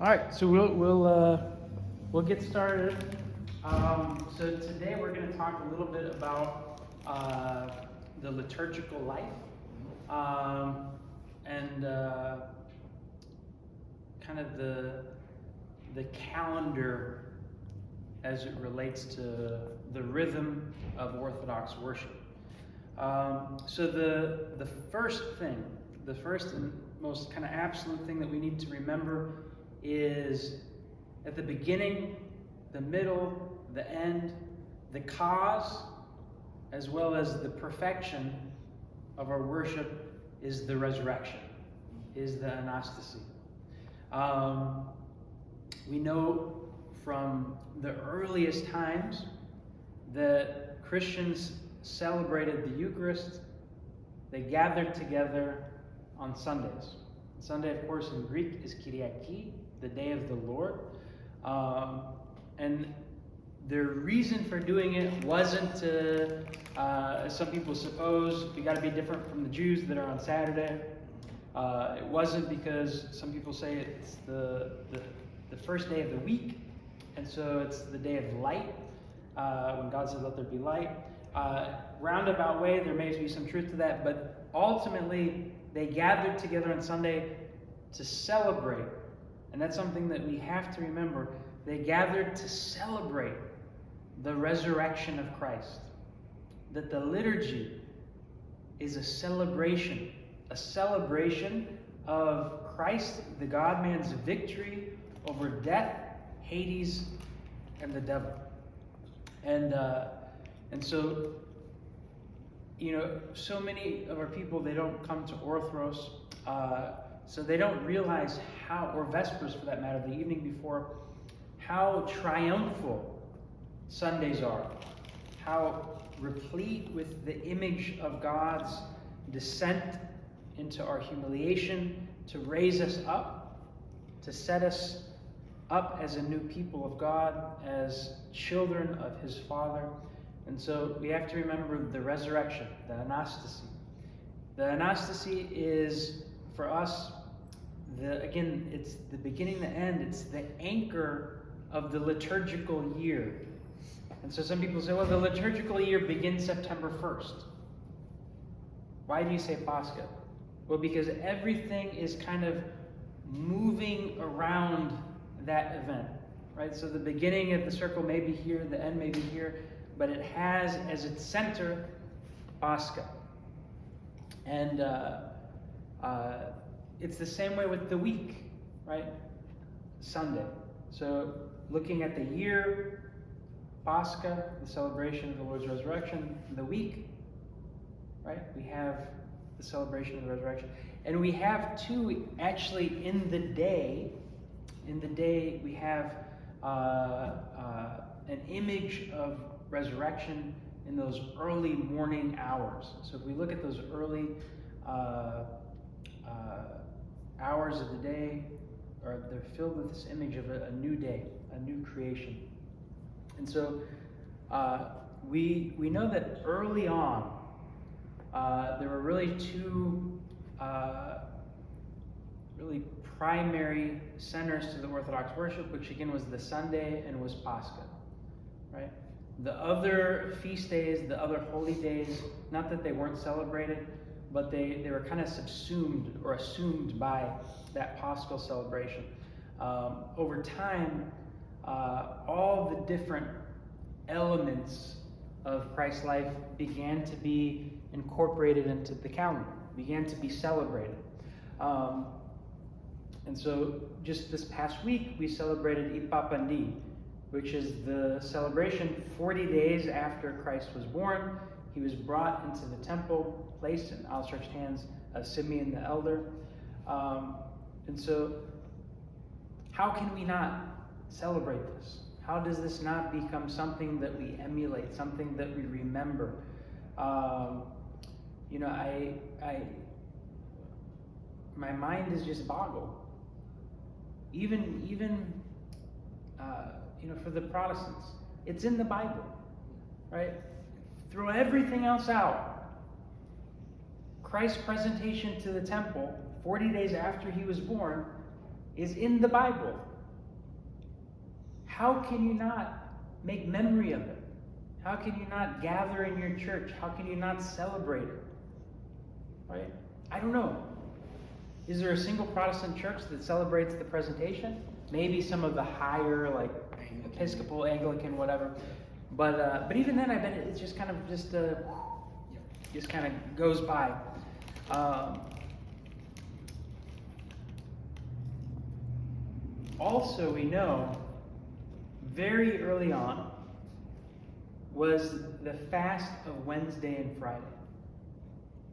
All right, so we'll get started. So today we're going to talk a little bit about the liturgical life and kind of the calendar as it relates to the rhythm of Orthodox worship. So the first and most kind of absolute thing that we need to remember is at the beginning, the middle, the end, the cause, as well as the perfection of our worship is the resurrection, is the anastasy. We know from the earliest times that Christians celebrated the Eucharist. They gathered together on Sundays. Sunday, of course, in Greek is Kyriaki, the day of the Lord. And their reason for doing it wasn't to, as some people suppose, we got to be different from the Jews that are on Saturday. It wasn't because some people say it's the first day of the week, and so it's the day of light, when God said, "Let there be light." Roundabout way, there may be some truth to that, but ultimately, they gathered together on Sunday to celebrate. And that's something that we have to remember. They gathered to celebrate the resurrection of Christ. That the liturgy is a celebration of Christ, the God-man's victory over death, Hades, and the devil. And so, so many of our people, they don't come to Orthros, so they don't realize how, or Vespers for that matter, the evening before, how triumphal Sundays are, how replete with the image of God's descent into our humiliation, to raise us up, to set us up as a new people of God, as children of His Father. And so we have to remember the resurrection, the anastasy. The anastasy is, for us, it's the beginning, the end. It's the anchor of the liturgical year. And so some people say, well, the liturgical year begins September 1st. Why do you say Pascha? Well, because everything is kind of moving around that event, right? So the beginning of the circle may be here, the end may be here, but it has as its center Pascha. And it's the same way with the week, right? Sunday. So looking at the year, Pascha, the celebration of the Lord's resurrection, the week, right? We have the celebration of the resurrection. And we have two, actually, in the day, we have an image of resurrection in those early morning hours. So if we look at those early hours of the day, they're filled with this image of a new day, a new creation. And so we know that early on there were really two really primary centers to the Orthodox worship, which again was the Sunday and was Pascha, right? The other feast days, the other holy days, not that they weren't celebrated, but they were kind of subsumed or assumed by that Paschal celebration. Over time, all the different elements of Christ's life began to be incorporated into the calendar, began to be celebrated. And so just this past week, we celebrated Ipapandi, which is the celebration 40 days after Christ was born. He was brought into the temple, placed in outstretched hands of Simeon the elder. And so how can we not celebrate this? How does this not become something that we emulate, something that we remember? My mind is just boggled. Even for the Protestants, it's in the Bible, right? Throw everything else out. Christ's presentation to the temple 40 days after he was born is in the Bible. how can you not make memory of it? How can you not gather in your church? How can you not celebrate it? Right? I don't know. Is there a single Protestant church that celebrates the presentation? Maybe some of the higher, like Episcopal, Anglican, whatever. But even then, I bet it's just kind of just kind of goes by. Also, we know very early on was the fast of Wednesday and Friday.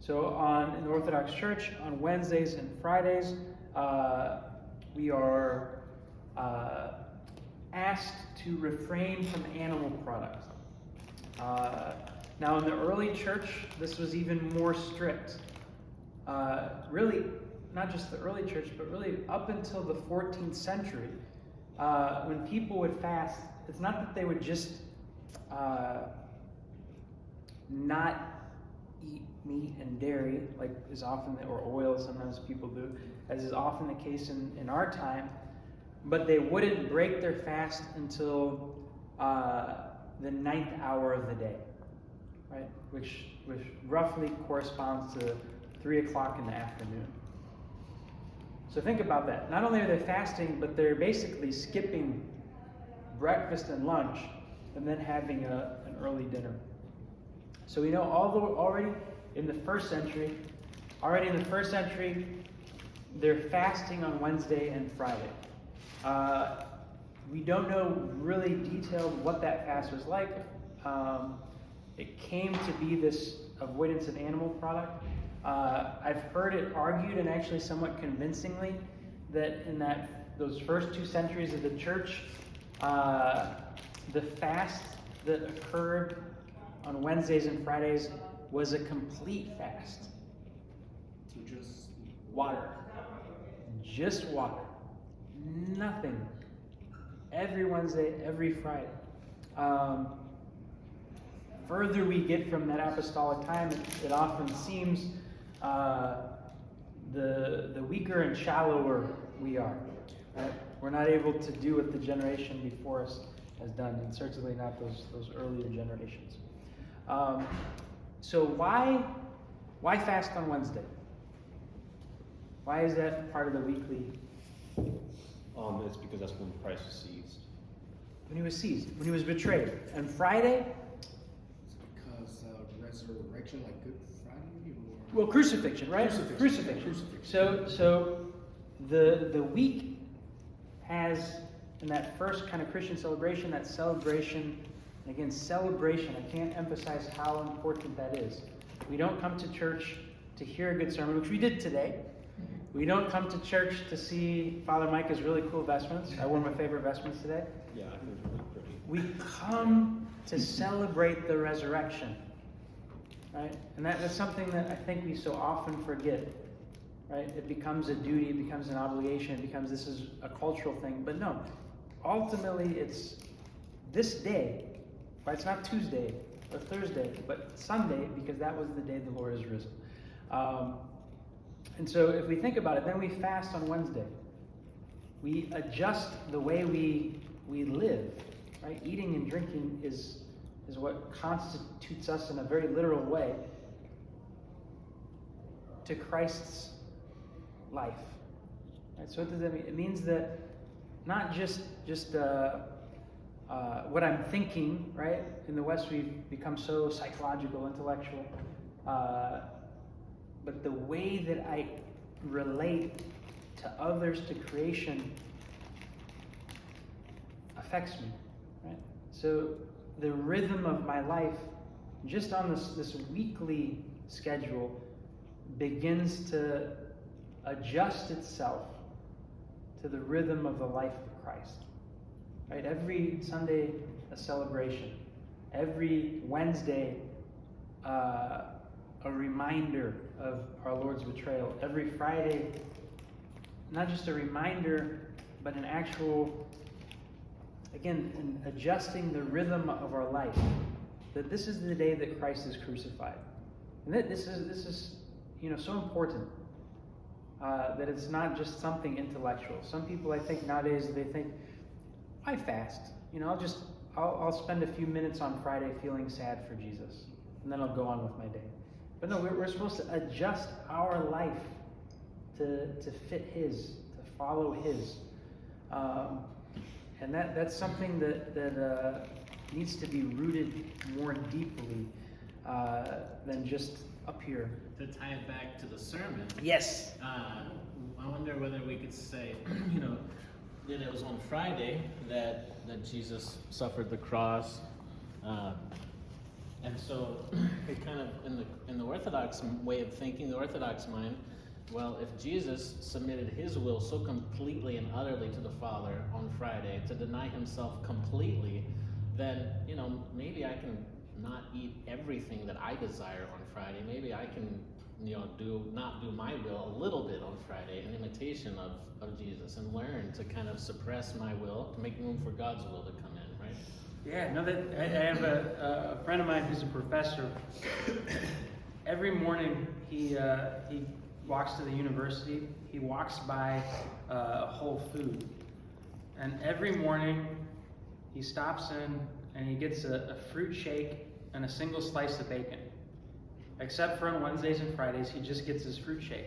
So in the Orthodox Church, on Wednesdays and Fridays, we are asked to refrain from animal products. Now, in the early church, this was even more strict. Really, not just the early church, but really up until the 14th century, when people would fast, it's not that they would just not eat meat and dairy, like is often, or oil sometimes people do, as is often the case in our time, but they wouldn't break their fast until the 9th hour of the day, right? Which roughly corresponds to 3 o'clock in the afternoon. So think about that. Not only are they fasting, but they're basically skipping breakfast and lunch and then having an early dinner. So we know already in the first century, they're fasting on Wednesday and Friday. We don't know really detailed what that fast was like. It came to be this avoidance of animal product. I've heard it argued, and actually somewhat convincingly, that in those first 2 centuries of the church, the fast that occurred on Wednesdays and Fridays was a complete fast. So just water. Just water. Nothing. Every Wednesday, every Friday. Further we get from that apostolic time, it often seems the weaker and shallower we are. Right? We're not able to do what the generation before us has done, and certainly not those earlier generations. So why fast on Wednesday? Why is that part of the weekly? It's because that's when Christ was seized. When he was seized, when he was betrayed. And Friday? It's because resurrection, like Good Friday? Or... Well, crucifixion, right? Crucifixion. So the week has, in that first kind of Christian celebration, that celebration, and again, celebration, I can't emphasize how important that is. We don't come to church to hear a good sermon, which we did today. We don't come to church to see Father Micah's really cool vestments. I wore my favorite vestments today. Yeah, I think it's really pretty. We come to celebrate the resurrection, right? And that's something that I think we so often forget, right? It becomes a duty, it becomes an obligation, it becomes this is a cultural thing. But no, ultimately it's this day, right? It's not Tuesday or Thursday, but Sunday, because that was the day the Lord has risen. And so if we think about it, then we fast on Wednesday. We adjust the way we live, right? Eating and drinking is what constitutes us in a very literal way to Christ's life. Right? So what does that mean? It means that not just what I'm thinking, right? In the West, we've become so psychological, intellectual. But the way that I relate to others, to creation, affects me, right? So the rhythm of my life, just on this weekly schedule, begins to adjust itself to the rhythm of the life of Christ. Right? Every Sunday, a celebration. Every Wednesday, a reminder of our Lord's betrayal. Every Friday, not just a reminder, but an actual, again, adjusting the rhythm of our life. That this is the day that Christ is crucified. And that this is so important. That it's not just something intellectual. Some people, I think, nowadays, they think, I fast. You know, I'll spend a few minutes on Friday feeling sad for Jesus, and then I'll go on with my day. But no, we're supposed to adjust our life to fit His, to follow His. And that's something that needs to be rooted more deeply than just up here. To tie it back to the sermon, Yes. I wonder whether we could say, that it was on Friday that Jesus suffered the cross, and so it kind of in the Orthodox way of thinking, the Orthodox mind. Well, if Jesus submitted his will so completely and utterly to the Father on Friday to deny himself completely, then, maybe I can not eat everything that I desire on Friday. Maybe I can, not do my will a little bit on Friday in imitation of Jesus, and learn to kind of suppress my will to make room for God's will to come in, right? Yeah, no, I have a friend of mine who's a professor. Every morning he walks to the university. He walks by Whole Food, and every morning he stops in and he gets a fruit shake and a single slice of bacon. Except for on Wednesdays and Fridays, he just gets his fruit shake.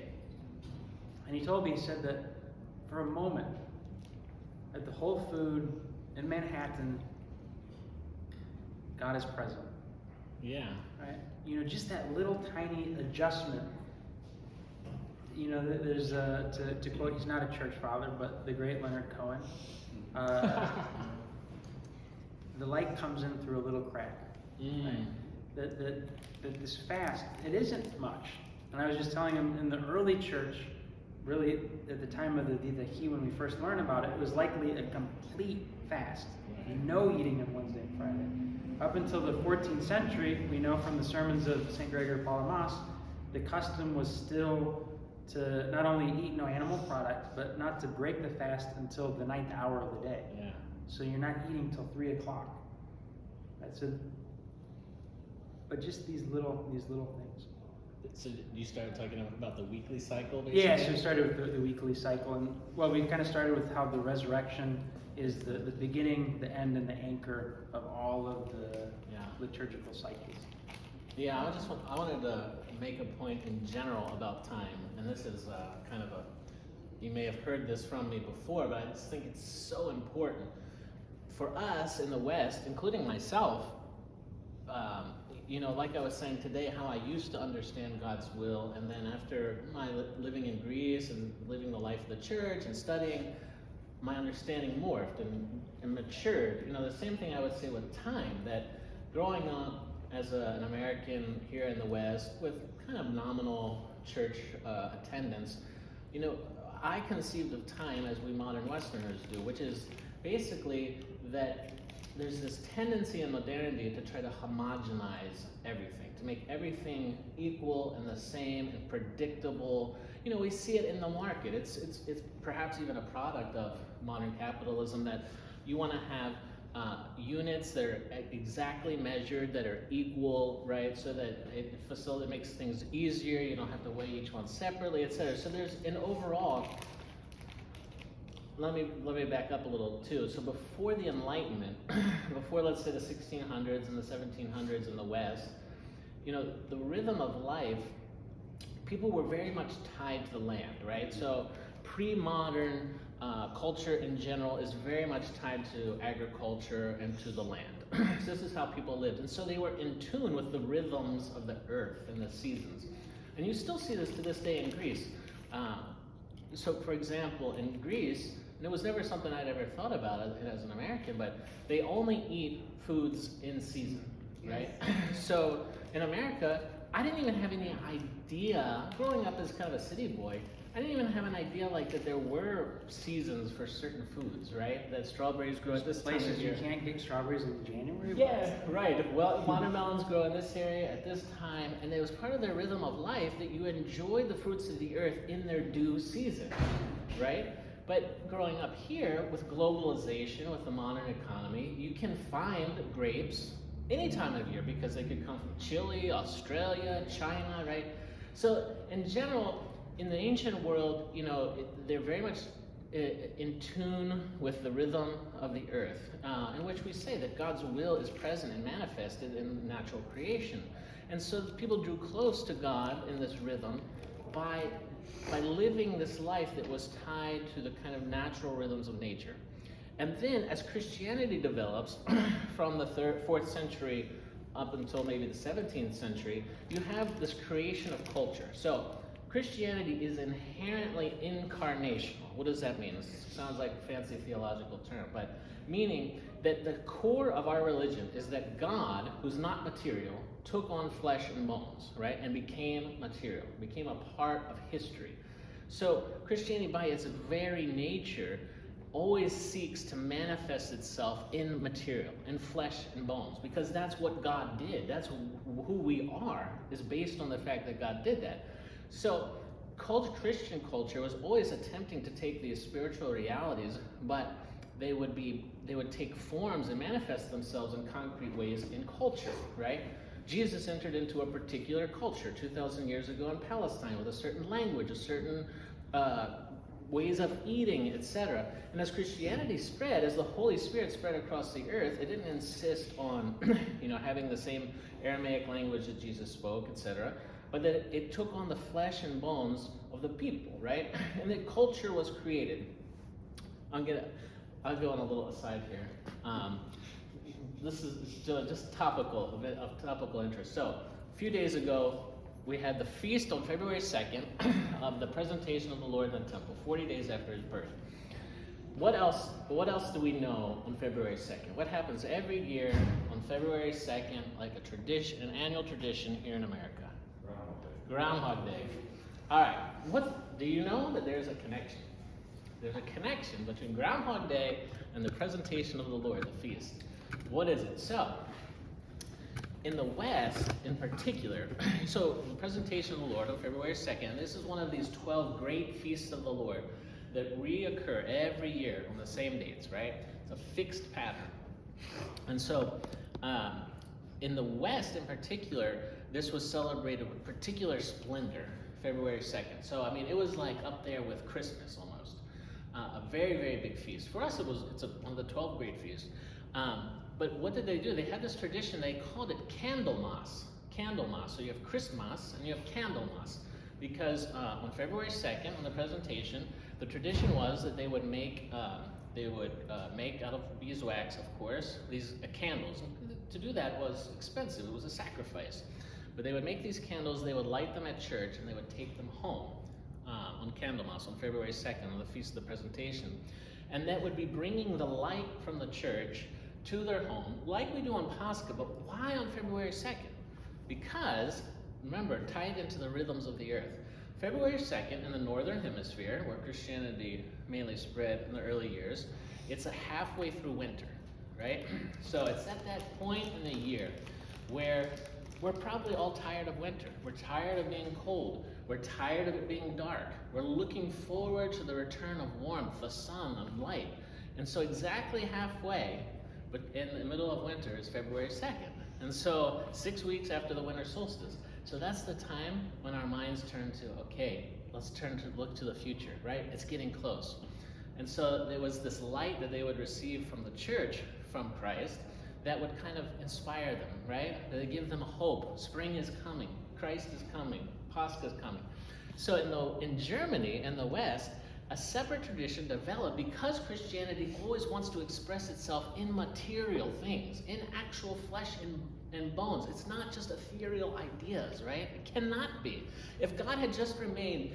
And he told me, he said that for a moment at the Whole Food in Manhattan, God is present. Yeah. Right? Just that little tiny adjustment. There's to quote, he's not a church father, but the great Leonard Cohen. The light comes in through a little crack. Right? That this fast, it isn't much. And I was just telling him, in the early church, really at the time of the Didache, when we first learned about it, it was likely a complete fast. No eating on Wednesday and Friday. Up until the 14th century, we know from the sermons of St. Gregory Palamas, the custom was still to not only eat no animal product, but not to break the fast until the 9th hour of the day. Yeah. So you're not eating till 3 o'clock. That's it. But just these little things. So you started talking about the weekly cycle, basically? Yeah, so we started with the weekly cycle, and we kind of started with how the resurrection is the beginning, the end, and the anchor of all of the liturgical cycles. Yeah, I wanted to make a point in general about time, and this is kind of you may have heard this from me before, but I just think it's so important for us in the West, including myself. Like I was saying today, how I used to understand God's will, and then after my living in Greece and living the life of the church and studying, my understanding morphed and matured. The same thing I would say with time, that growing up as an American here in the West with kind of nominal church attendance, I conceived of time as we modern Westerners do, which is basically that there's this tendency in modernity to try to homogenize everything, to make everything equal and the same and predictable. We see it in the market. It's perhaps even a product of modern capitalism, that you want to have units that are exactly measured, that are equal, right? So that it makes things easier. You don't have to weigh each one separately, etc. So there's an overall. Let me back up a little too. So before the Enlightenment, before let's say the 1600s and the 1700s in the West, the rhythm of life, people were very much tied to the land, right? So pre-modern culture in general is very much tied to agriculture and to the land. So this is how people lived. And so they were in tune with the rhythms of the earth and the seasons. And you still see this to this day in Greece. So for example, in Greece, and it was never something I'd ever thought about as an American, but they only eat foods in season, right? So in America, I didn't even have any idea, growing up as kind of a city boy, I didn't even have an idea that there were seasons for certain foods, right? That strawberries grow at this time of Places year. you can't get strawberries in January? Yeah, right. Well, watermelons grow in this area at this time, and it was part of their rhythm of life that you enjoy the fruits of the earth in their due season, right? But growing up here, with globalization, with the modern economy, you can find grapes any time of year because they could come from Chile, Australia, China, right? So in general, in the ancient world, they're very much in tune with the rhythm of the earth, in which we say that God's will is present and manifested in natural creation. And so people drew close to God in this rhythm by living this life that was tied to the kind of natural rhythms of nature. And then as Christianity develops from the 4th century up until maybe the 17th century, you have this creation of culture. So Christianity is inherently incarnational. What does that mean? This sounds like a fancy theological term, but meaning that the core of our religion is that God, who's not material, took on flesh and bones, right, and became material, became a part of history. So Christianity, by its very nature, always seeks to manifest itself in material, in flesh and bones, because that's what God did. That's who we are, is based on the fact that God did that. So Christian culture was always attempting to take these spiritual realities, but they would take forms and manifest themselves in concrete ways in culture, right? Jesus entered into a particular culture 2,000 years ago in Palestine with a certain language, a certain ways of eating, etc. And as Christianity spread, as the Holy Spirit spread across the earth, it didn't insist on, having the same Aramaic language that Jesus spoke, etc., but that it took on the flesh and bones of the people, right? And that culture was created. I'll go on a little aside here. This is just topical, a bit of topical interest. So, a few days ago, we had the feast on February 2nd of the presentation of the Lord in the temple, 40 days after his birth. What else do we know on February 2nd? What happens every year on February 2nd, like a tradition, an annual tradition here in America? Groundhog Day. All right. Do you know that there's a connection? There's a connection between Groundhog Day and the presentation of the Lord, the feast. What is it? So, in the West, in particular, so the presentation of the Lord on February 2nd, this is one of these 12 great feasts of the Lord that reoccur every year on the same dates, right? It's a fixed pattern. And so, in the West in particular, this was celebrated with particular splendor, February 2nd. So, it was like up there with Christmas almost. A very, very big feast. For us, it's one of the 12 great feasts. But what did they do? They had this tradition, they called it Candlemas. Candlemas. So you have Christmas and you have Candlemas. Because on February 2nd, on the presentation, the tradition was that they would make out of beeswax, of course, these candles. To do that was expensive. It was a sacrifice. But they would make these candles, they would light them at church, and they would take them home on Candlemas on February 2nd, on the Feast of the Presentation. And that would be bringing the light from the church to their home, like we do on Pascha. But why on February 2nd? Because, remember, tied into the rhythms of the earth. February 2nd in the Northern Hemisphere, where Christianity mainly spread in the early years, it's a halfway through winter, right? So it's at that point in the year where we're probably all tired of winter. We're tired of being cold. We're tired of it being dark. We're looking forward to the return of warmth, the sun, and light. And so exactly halfway, but in the middle of winter, is February 2nd. And so 6 weeks after the winter solstice. So that's the time when our minds turn to, okay, let's turn to look to the future, right? It's getting close. And so there was this light that they would receive from the church, from Christ, that would kind of inspire them, right? That would give them hope. Spring is coming. Christ is coming. Pascha is coming. So in Germany, in the West, a separate tradition developed because Christianity always wants to express itself in material things, in actual flesh and bones. It's not just ethereal ideas, right? It cannot be. If God had just remained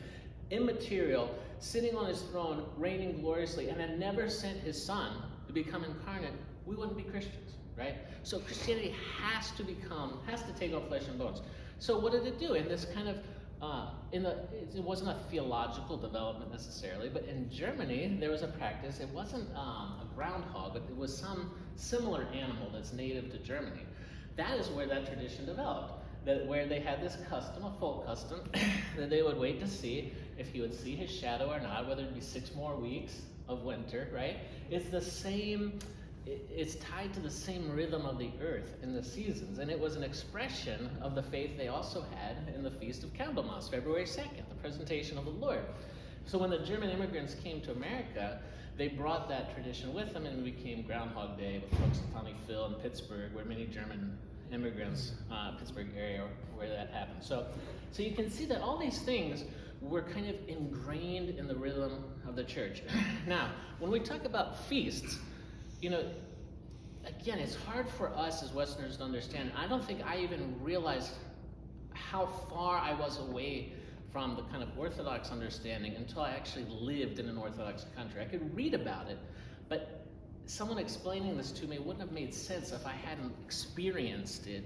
immaterial, sitting on his throne, reigning gloriously, and had never sent his son to become incarnate, we wouldn't be Christians, right? So Christianity has to take on flesh and bones. So what did it do? In this kind of it wasn't a theological development necessarily, but in Germany there was a practice. It wasn't a groundhog, but it was some similar animal that's native to Germany. That is where that tradition developed. Where they had this custom, a folk custom, that they would wait to see if he would see his shadow or not, whether it be 6 more weeks of winter, right? It's the same. It's tied to the same rhythm of the earth and the seasons, and it was an expression of the faith they also had in the Feast of Candlemas, February 2nd, the presentation of the Lord. So when the German immigrants came to America, they brought that tradition with them, and it became Groundhog Day with Punxsutawney Phil in Pittsburgh, where many German immigrants, Pittsburgh area where that happened. So you can see that all these things were kind of ingrained in the rhythm of the church. Now, when we talk about feasts, again, it's hard for us as Westerners to understand. I don't think I even realized how far I was away from the kind of Orthodox understanding until I actually lived in an Orthodox country. I could read about it, but someone explaining this to me wouldn't have made sense if I hadn't experienced it,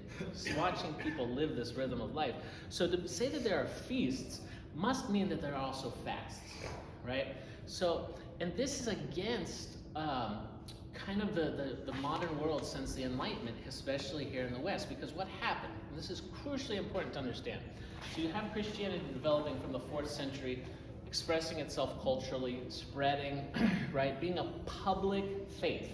watching people live this rhythm of life. So to say that there are feasts must mean that there are also fasts, right? So, and this is against kind of the modern world since the Enlightenment, especially here in the West, because what happened, and this is crucially important to understand. So you have Christianity developing from the 4th century, expressing itself culturally, spreading, right, being a public faith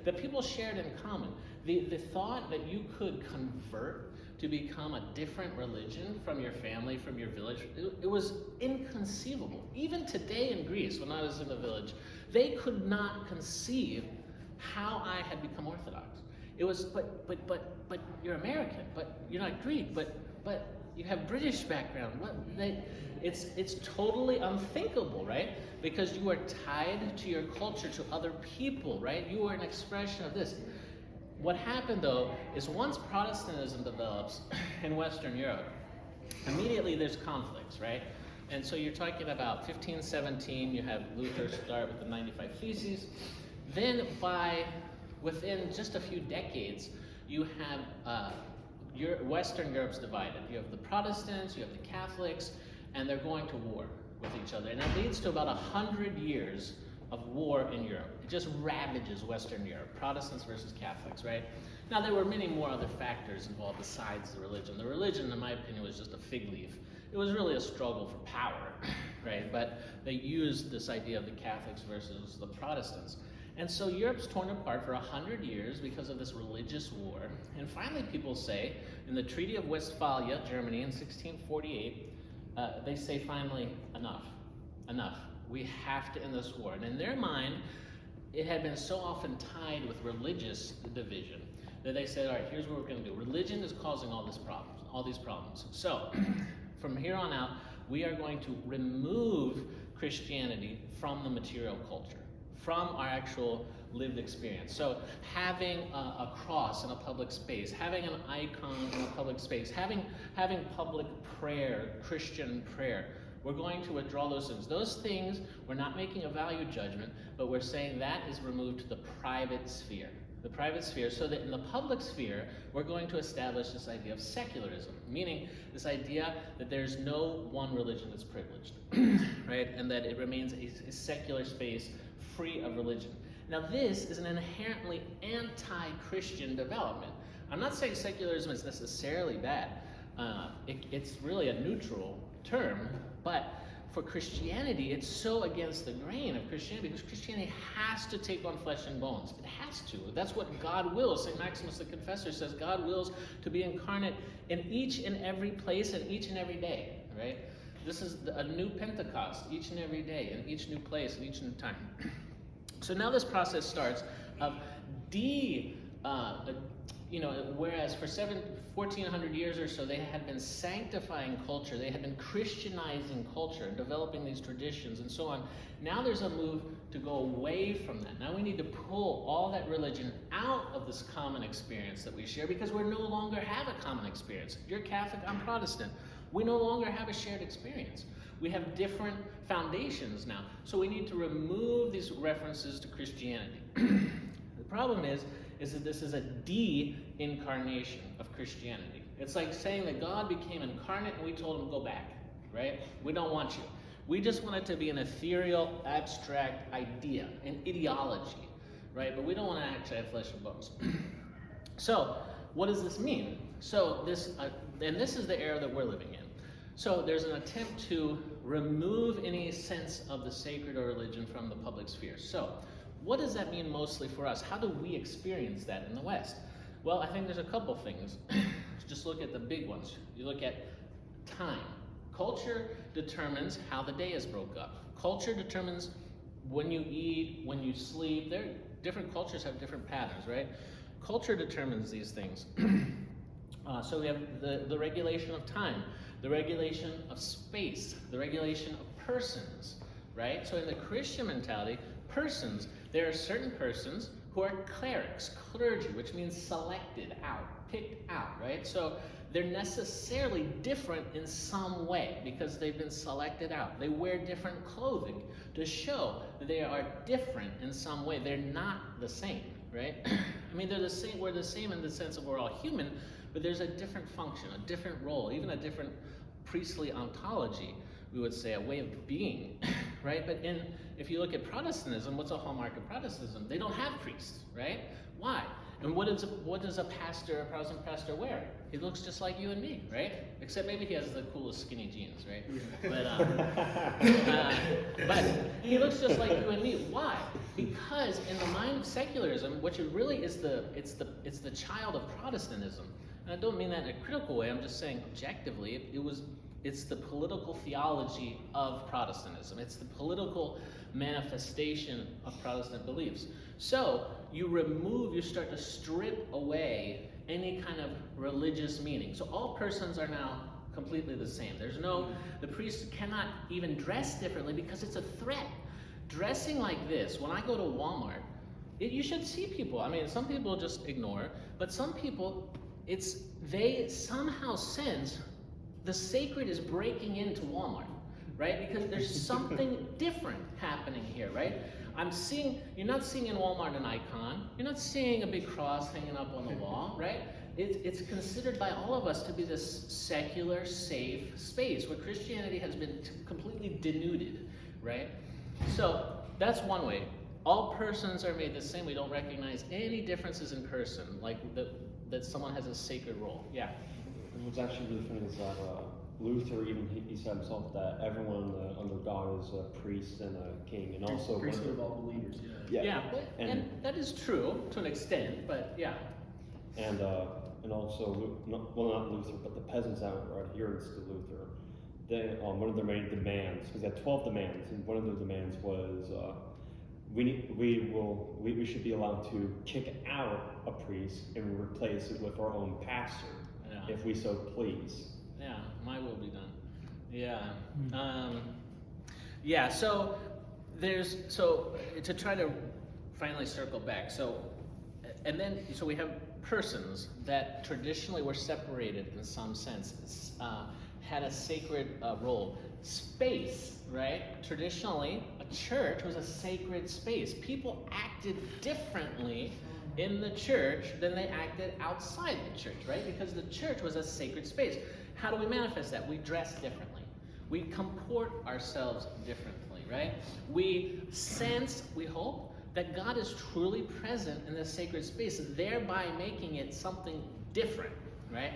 that people shared in common. The thought that you could convert to become a different religion from your family, from your village, it was inconceivable. Even today in Greece, when I was in the village, they could not conceive how I had become Orthodox. It was, but you're American, but you're not Greek, but you have British background. It's totally unthinkable, right? Because you are tied to your culture, to other people, right? You are an expression of this. What happened, though, is once Protestantism develops in Western Europe, immediately there's conflicts, right? And so you're talking about 1517, you have Luther start with the 95 Theses. Then within just a few decades, you have Western Europe's divided. You have the Protestants, you have the Catholics, and they're going to war with each other. And it leads to about 100 years of war in Europe. It just ravages Western Europe, Protestants versus Catholics, right? Now, there were many more other factors involved besides the religion. The religion, in my opinion, was just a fig leaf. It was really a struggle for power, right? But they used this idea of the Catholics versus the Protestants. And so Europe's torn apart for 100 years because of this religious war. And finally, people say, in the Treaty of Westphalia, Germany, in 1648, they say finally, enough. We have to end this war. And in their mind, it had been so often tied with religious division that they said, all right, here's what we're going to do. Religion is causing all these problems. So from here on out, we are going to remove Christianity from the material culture, from our actual lived experience. So having a cross in a public space, having an icon in a public space, having public prayer, Christian prayer, we're going to withdraw those things. Those things, we're not making a value judgment, but we're saying that is removed to the private sphere. The private sphere, so that in the public sphere, we're going to establish this idea of secularism, meaning this idea that there's no one religion that's privileged, right? And that it remains a secular space free of religion. Now, this is an inherently anti-Christian development. I'm not saying secularism is necessarily bad. It's really a neutral term, but for Christianity, it's so against the grain of Christianity because Christianity has to take on flesh and bones. It has to. That's what God wills. St. Maximus the Confessor says God wills to be incarnate in each and every place and each and every day, right? This is a new Pentecost each and every day, in each new place, in each new time. So now this process starts of whereas for 1400 years or so, they had been sanctifying culture, they had been Christianizing culture and developing these traditions and so on. Now there's a move to go away from that. Now we need to pull all that religion out of this common experience that we share because we no longer have a common experience. You're Catholic, I'm Protestant. We no longer have a shared experience. We have different foundations now. So we need to remove these references to Christianity. The problem is that this is a de-incarnation of Christianity. It's like saying that God became incarnate and we told him, go back, right? We don't want you. We just want it to be an ethereal, abstract idea, an ideology, right? But we don't want to actually have flesh and bones. So what does this mean? So this is the era that we're living in. So there's an attempt to remove any sense of the sacred or religion from the public sphere. So what does that mean mostly for us? How do we experience that in the West? Well, I think there's a couple things. Just look at the big ones. You look at time, Culture determines how the day is broke up. Culture determines when you eat, when you sleep. Different cultures have different patterns, right? Culture determines these things. So we have the regulation of time, the regulation of space, the regulation of persons, right? So in the Christian mentality, persons, there are certain persons who are clerics, clergy, which means selected out, picked out, right? So they're necessarily different in some way because they've been selected out. They wear different clothing to show that they are different in some way. They're not the same, right? I mean, they're the same. We're the same in the sense of we're all human, but there's a different function, a different role, even a different priestly ontology, we would say, a way of being, right? But if you look at Protestantism, what's a hallmark of Protestantism? They don't have priests, right? Why? And what does a Protestant pastor wear? He looks just like you and me, right? Except maybe he has the coolest skinny jeans, right? But he looks just like you and me. Why? Because in the mind of secularism, which it really is it's the child of Protestantism. And I don't mean that in a critical way. I'm just saying objectively, it's the political theology of Protestantism. It's the political manifestation of Protestant beliefs. So you start to strip away any kind of religious meaning. So all persons are now completely the same. The priest cannot even dress differently because it's a threat. Dressing like this, when I go to Walmart, you should see people. I mean, some people just ignore, but some people, they somehow sense the sacred is breaking into Walmart, right? Because there's something different happening here, right? You're not seeing in Walmart an icon. You're not seeing a big cross hanging up on the wall, right? It's considered by all of us to be this secular, safe space where Christianity has been completely denuded, right? So that's one way. All persons are made the same. We don't recognize any differences in person, like that someone has a sacred role. Yeah. What's actually really funny is that Luther, even he said himself that everyone under God is a priest and a king, and also priest of all believers. Yeah, and that is true to an extent, but yeah. And also, not Luther, but the peasants that were adherents to Luther, they one of their main demands, because he had 12 demands, and one of the demands was we should be allowed to kick out a priest and replace it with our own pastor. Yeah. If we so please. Yeah, my will be done. Yeah. So to try to finally circle back. So we have persons that traditionally were separated in some sense, had a sacred role. Space, right? Traditionally, a church was a sacred space. People acted differently in the church than they acted outside the church, right? Because the church was a sacred space. How do we manifest that? We dress differently. We comport ourselves differently, right? We sense, we hope, that God is truly present in this sacred space, thereby making it something different, right?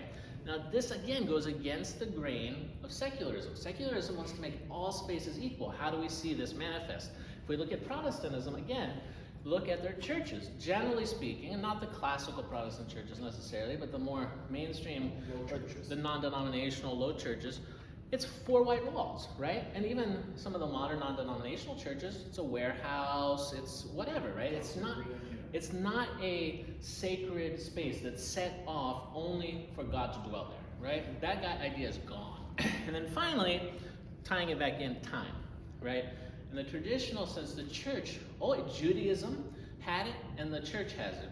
Now, this again goes against the grain of secularism. Secularism wants to make all spaces equal. How do we see this manifest? If we look at Protestantism, again, look at their churches. Generally speaking, and not the classical Protestant churches necessarily, but the more mainstream, the non-denominational low churches, it's 4 white walls, right? And even some of the modern non-denominational churches, it's a warehouse, it's whatever, right? It's not a sacred space that's set off only for God to dwell there, right? That idea is gone. And then finally, tying it back in, time, right? In the traditional sense, the church, Judaism had it, and the church has it.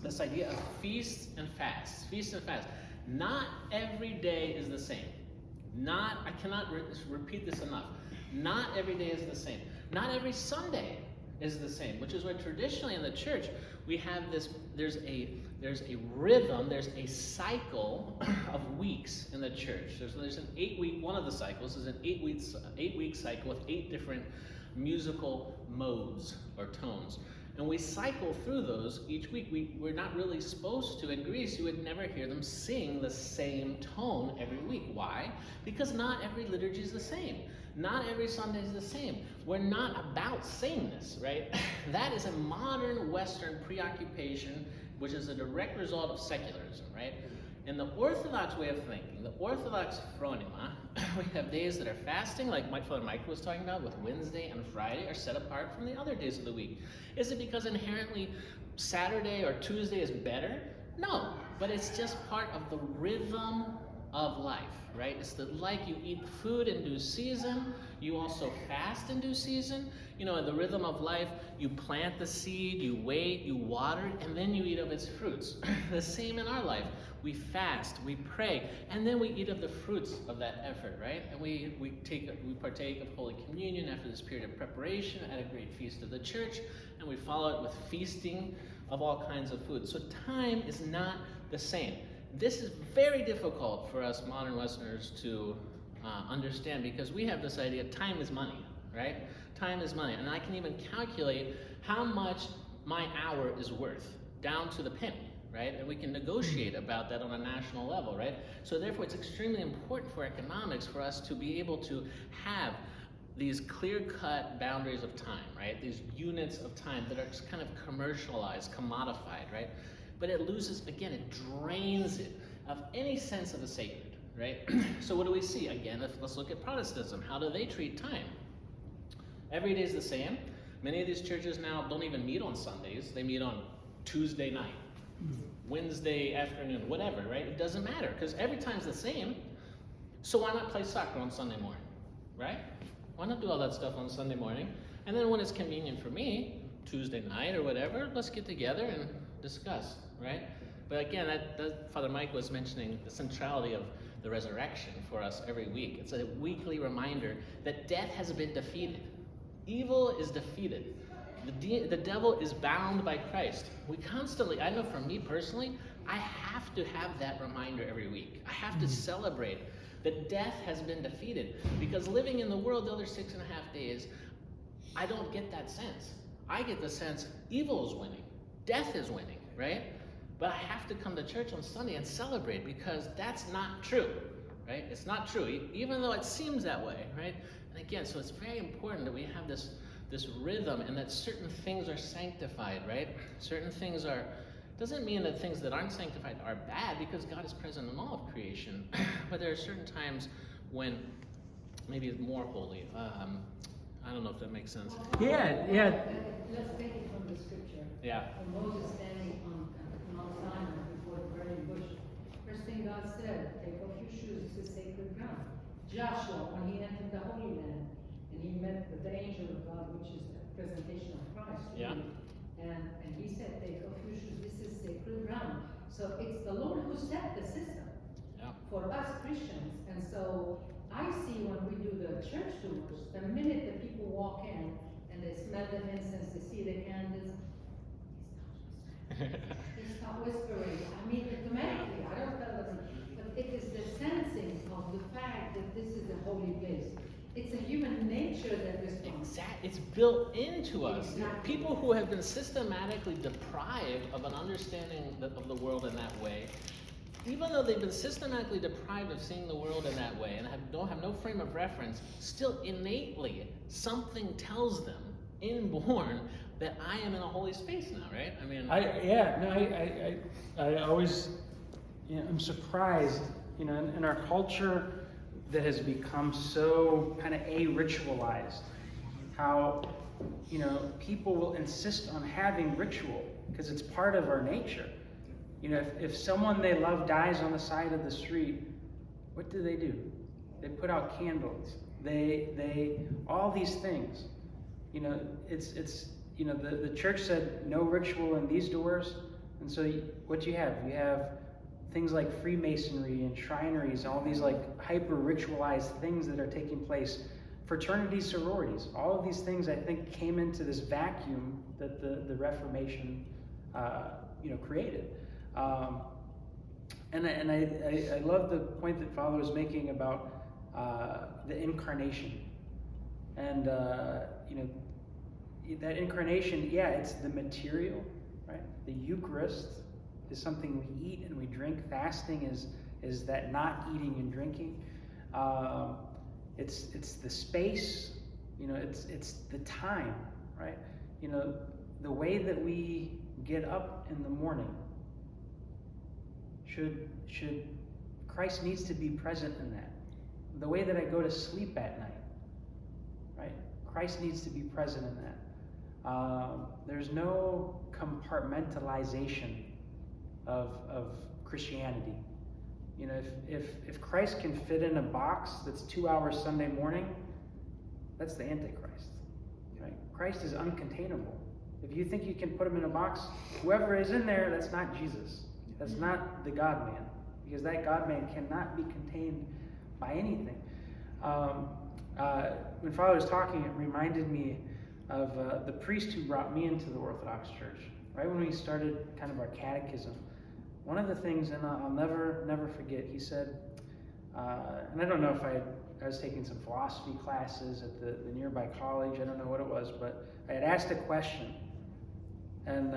This idea of feasts and fasts. Feasts and fasts. Not every day is the same. I cannot repeat this enough. Not every day is the same. Not every Sunday is the same, which is why traditionally in the church we have this, there's a rhythm, there's a cycle of weeks in the church. There's an 8-week, one of the cycles is an 8-week cycle with 8 different musical modes or tones. And we cycle through those each week. We're not really supposed to. In Greece, you would never hear them sing the same tone every week. Why? Because not every liturgy is the same. Not every Sunday is the same. We're not about sameness, right? That is a modern Western preoccupation, which is a direct result of secularism, right? In the Orthodox way of thinking, the Orthodox phronema, we have days that are fasting, like Father Mike was talking about, with Wednesday and Friday are set apart from the other days of the week. Is it because inherently Saturday or Tuesday is better? No, but it's just part of the rhythm of life, right? It's like you eat food in due season, you also fast in due season. You know, in the rhythm of life, you plant the seed, you wait, you water it, and then you eat of its fruits. The same in our life. We fast, we pray, and then we eat of the fruits of that effort, right? And we partake of Holy Communion after this period of preparation at a great feast of the church, and we follow it with feasting of all kinds of food. So time is not the same. This is very difficult for us modern Westerners to understand, because we have this idea time is money, right? Time is money, and I can even calculate how much my hour is worth down to the penny, right? And we can negotiate about that on a national level, right? So therefore, it's extremely important for economics for us to be able to have these clear-cut boundaries of time, right? These units of time that are kind of commercialized, commodified, right? But it loses, again, it drains it of any sense of the sacred, right? So what do we see? Again, let's look at Protestantism. How do they treat time? Every day is the same. Many of these churches now don't even meet on Sundays. They meet on Tuesday night, Wednesday afternoon, whatever, right? It doesn't matter, because every time's the same. So why not play soccer on Sunday morning, right? Why not do all that stuff on Sunday morning? And then when it's convenient for me, Tuesday night or whatever, let's get together and discuss, right? But again, that Father Mike was mentioning the centrality of the resurrection for us every week. It's a weekly reminder that death has been defeated. Evil is defeated. The devil is bound by Christ. We constantly, I know for me personally, I have to have that reminder every week. I have to celebrate that death has been defeated, because living in the world the other 6.5 days, I don't get that sense. I get the sense evil is winning, death is winning, right? But I have to come to church on Sunday and celebrate, because that's not true, right? It's not true, even though it seems that way, right? And again, so it's very important that we have this rhythm, and that certain things are sanctified, right? Certain things are, doesn't mean that things that aren't sanctified are bad, because God is present in all of creation. But there are certain times when maybe it's more holy. I don't know if that makes sense. Yeah. Let's take it from the scripture. Yeah. When Moses standing on Mount Sinai before the burning bush, first thing God said, take off your shoes, this is sacred ground. Joshua, when he entered the Holy Land, and he met with the angel of God, which is the presentation of Christ. Yeah. And he said, take off your shoes, this is sacred ground. So it's the Lord who set the system for us Christians. And so I see when we do the church tours, the minute the people walk in and they smell the incense, they see the candles, they start whispering. I mean, automatically, I don't tell them, but it is the sensing of the fact that this is a holy place. It's a human nature that responds. Exactly. It's built into us. Exactly. People who have been systematically deprived of an understanding of the world in that way, even though they've been systematically deprived of seeing the world in that way and don't have no frame of reference, still innately something tells them, inborn, that I am in a holy space now, right? I mean, I always, I'm surprised, in our culture that has become so kind of a-ritualized, how, people will insist on having ritual because it's part of our nature. If someone they love dies on the side of the street, what do? They put out candles. They all these things. The church said no ritual in these doors, and so what you have things like Freemasonry and shrineries, all these like hyper ritualized things that are taking place. Fraternities, sororities, all of these things I think came into this vacuum that the Reformation created. And I love the point that Father was making about the Incarnation. And that Incarnation, it's the material, right? The Eucharist is something we eat and we drink. Fasting is that not eating and drinking. It's the space, it's the time, right? The way that we get up in the morning should Christ needs to be present in that. The way that I go to sleep at night, right? Christ needs to be present in that. There's no compartmentalization of Christianity. You know, if Christ can fit in a box that's 2 hours Sunday morning, that's the Antichrist, right? Christ is uncontainable. If you think you can put him in a box, whoever is in there, that's not Jesus. That's not the God-man, because that God-man cannot be contained by anything. When Father was talking, it reminded me of the priest who brought me into the Orthodox Church. Right when we started kind of our catechism, one of the things, and I'll never forget, he said, and I don't know if I was taking some philosophy classes at the nearby college, I don't know what it was, but I had asked a question, and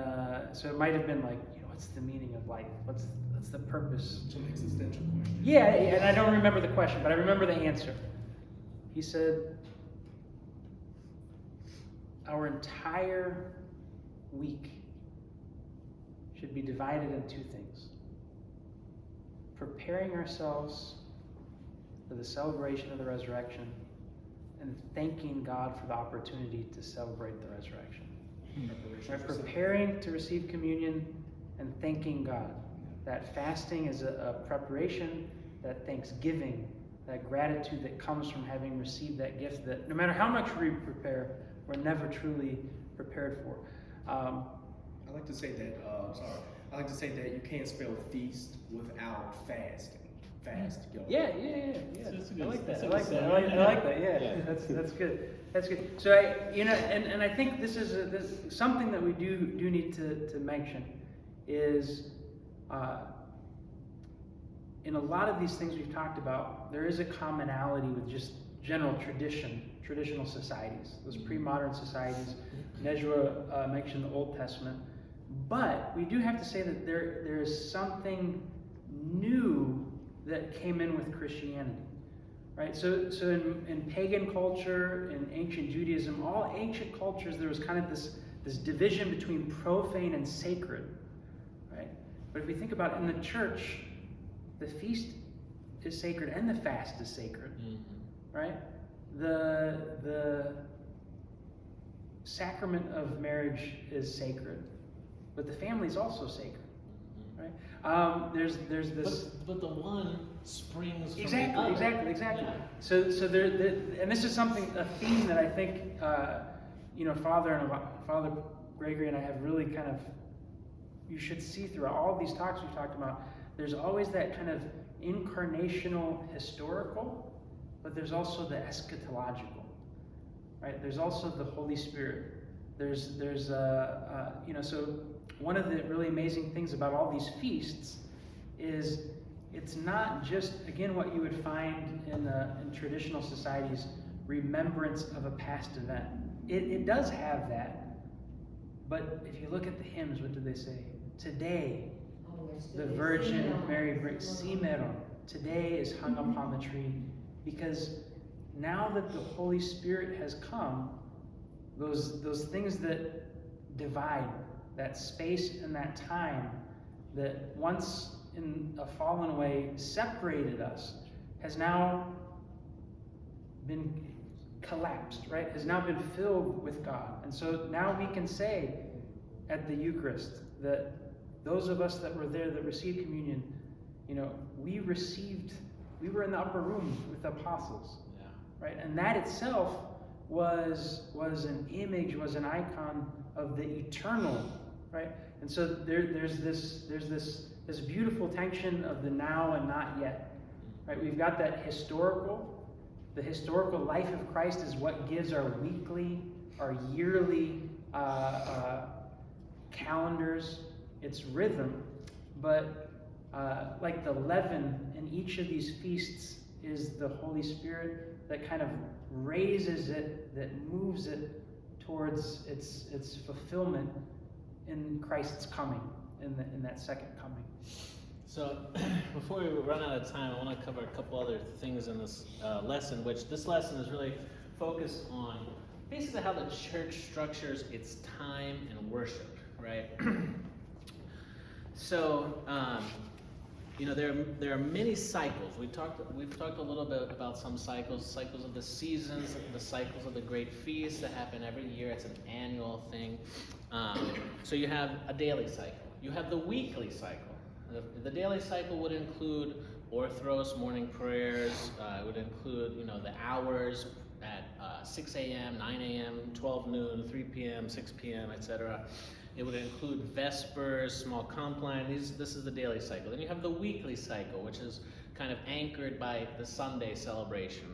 so it might have been like, you know, what's the meaning of life? What's the purpose? Some existential question. Yeah, and I don't remember the question, but I remember the answer. He said, our entire week should be divided in two things: preparing ourselves for the celebration of the resurrection and thanking God for the opportunity to celebrate the resurrection. Right? Preparing to receive communion and thanking God. That fasting is a preparation, that thanksgiving, that gratitude that comes from having received that gift that no matter how much we prepare, we're never truly prepared for. I like to say that, I like to say that you can't spell feast without fasting. Fast. Yeah. I like that. I like that. Yeah. That's good. That's good. So and I think this is something that we do need to mention is in a lot of these things we've talked about, there is a commonality with just general traditional societies, those pre-modern societies. Nezra mentioned the Old Testament, but we do have to say that there is something new that came in with Christianity, right? So in pagan culture, in ancient Judaism, all ancient cultures, there was kind of this division between profane and sacred, right? But if we think about it, in the church, the feast is sacred and the fast is sacred, right? The sacrament of marriage is sacred, but the family is also sacred, right? There's this. But the one springs from Exactly. Yeah. So there, and this is a theme that I think, Father Gregory and I have really kind of, you should see throughout all these talks we've talked about. There's always that kind of incarnational historical, but there's also the eschatological, right? There's also the Holy Spirit. So one of the really amazing things about all these feasts is it's not just, again, what you would find in traditional societies, remembrance of a past event. It does have that, but if you look at the hymns, what do they say? Today, the Virgin Mary brings Simeron. Today is hung upon the tree, because now that the Holy Spirit has come, those things that divide, that space and that time that once in a fallen way separated us, has now been collapsed, right? Has now been filled with God. And so now we can say at the Eucharist that those of us that were there that received communion, we were in the upper room with the apostles, right? And that itself was an image, was an icon of the eternal, right? And so there's this beautiful tension of the now and not yet, right? We've got that the historical life of Christ is what gives our weekly, our yearly calendars its rhythm, but like the leaven in each of these feasts is the Holy Spirit that kind of raises it, that moves it towards its fulfillment in Christ's coming, in that second coming. So, before we run out of time, I want to cover a couple other things in this lesson, which this lesson is really focused on basically how the church structures its time and worship, right? So, there are many cycles. We've talked a little bit about some cycles of the seasons, the cycles of the great feasts that happen every year. It's an annual thing. So you have a daily cycle. You have the weekly cycle. The daily cycle would include Orthros, morning prayers. It would include, the hours at 6 a.m., 9 a.m., 12 noon, 3 p.m., 6 p.m., etc. It would include Vespers, small compline. This is the daily cycle. Then you have the weekly cycle, which is kind of anchored by the Sunday celebration.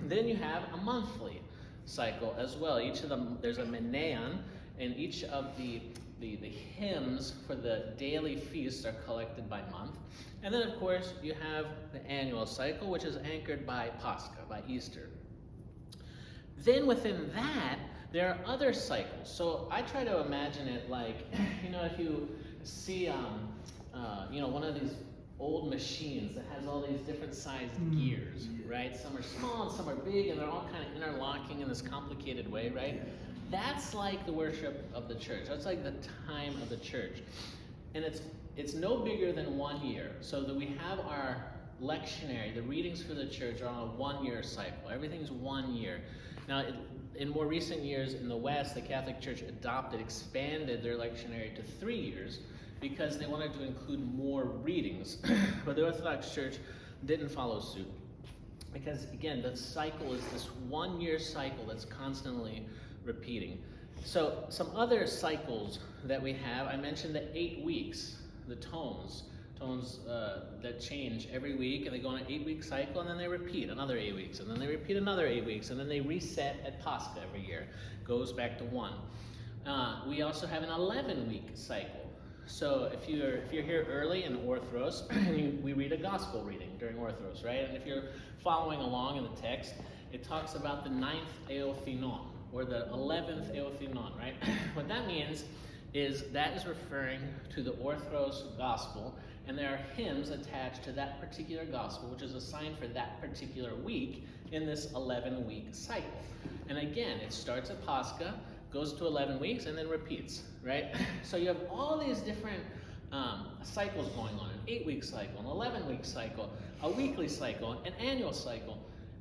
Then you have a monthly cycle as well. Each of them, there's a meneon, and each of the hymns for the daily feasts are collected by month. And then, of course, you have the annual cycle, which is anchored by Pascha, by Easter. Then within that, there are other cycles. So I try to imagine it like, if you see, one of these old machines that has all these different sized gears, right? Some are small and some are big, and they're all kind of interlocking in this complicated way, right? That's like the worship of the church. That's like the time of the church. And it's no bigger than 1 year. So that we have our lectionary, the readings for the church are on a 1 year cycle. Everything's 1 year. Now, in more recent years in the West, the Catholic Church expanded their lectionary to 3 years because they wanted to include more readings. But the Orthodox Church didn't follow suit. Because, again, the cycle is this 1 year cycle that's constantly repeating. So, some other cycles that we have, I mentioned the 8 weeks, the tones that change every week, and they go on an 8-week cycle, and then they repeat another 8 weeks, and then they repeat another 8 weeks, and then they reset at Pascha every year. Goes back to 1. We also have an 11-week cycle. So if you're here early in Orthros, we read a gospel reading during Orthros, right? And if you're following along in the text, it talks about the 9th Eothinon, or the 11th Eothinon, right? What that means is that is referring to the Orthros gospel, and there are hymns attached to that particular gospel, which is assigned for that particular week in this 11-week cycle. And again, it starts at Pascha, goes to 11 weeks, and then repeats, right? So you have all these different cycles going on, an 8-week cycle, an 11-week cycle, a weekly cycle, an annual cycle.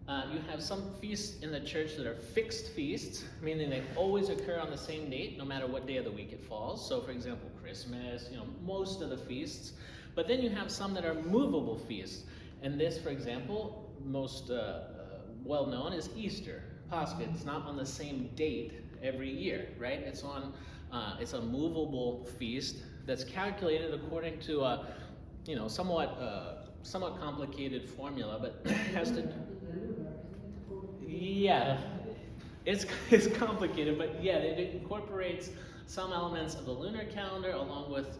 You have some feasts in the church that are fixed feasts, meaning they always occur on the same date, no matter what day of the week it falls. So, for example, Christmas, most of the feasts. But then you have some that are movable feasts. And this, for example, most well-known is Easter, Pascha. It's not on the same date every year, right? It's a movable feast that's calculated according to a, somewhat complicated formula, but it has to. Yeah, it's complicated, but yeah, it incorporates some elements of the lunar calendar along with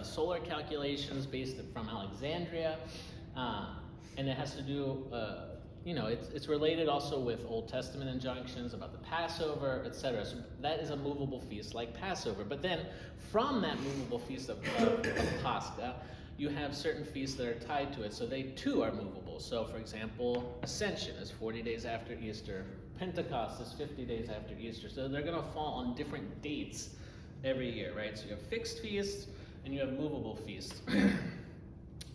solar calculations based from Alexandria, and it has to do, it's related also with Old Testament injunctions about the Passover, etc. So that is a movable feast like Passover. But then from that movable feast of Pascha, you have certain feasts that are tied to it, so they too are movable. So, for example, Ascension is 40 days after Easter. Pentecost is 50 days after Easter. So they're going to fall on different dates every year, right? So you have fixed feasts and you have movable feasts.